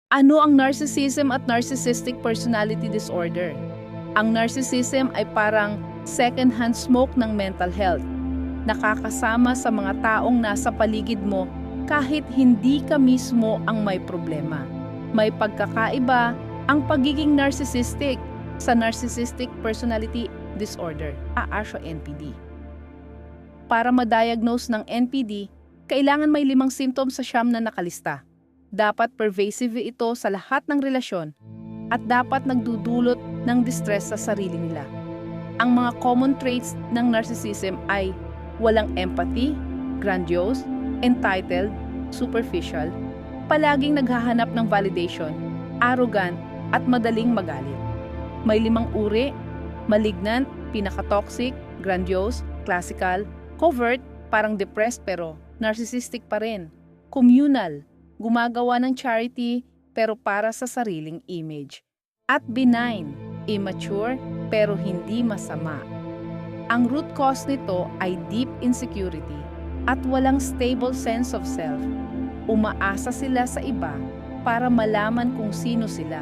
Ano ang narcissism at narcissistic personality disorder? Ang narcissism ay parang second-hand smoke ng mental health. Nakakasama sa mga taong nasa paligid mo kahit hindi ka mismo ang may problema. May pagkakaiba ang pagiging narcissistic sa narcissistic personality disorder, NPD. Para ma-diagnose ng NPD, kailangan may 5 symptoms sa siyam na nakalista. Dapat pervasive ito sa lahat ng relasyon at dapat nagdudulot ng distress sa sarili nila. Ang mga common traits ng narcissism ay walang empathy, grandiose, entitled, superficial, palaging naghahanap ng validation, arrogant, at madaling magalit. May 5 uri: malignant, pinaka-toxic, grandiose, classical, covert, parang depressed pero narcissistic pa rin, communal, gumagawa ng charity pero para sa sariling image, at benign, immature pero hindi masama. Ang root cause nito ay deep insecurity at walang stable sense of self. Umaasa sila sa iba para malaman kung sino sila.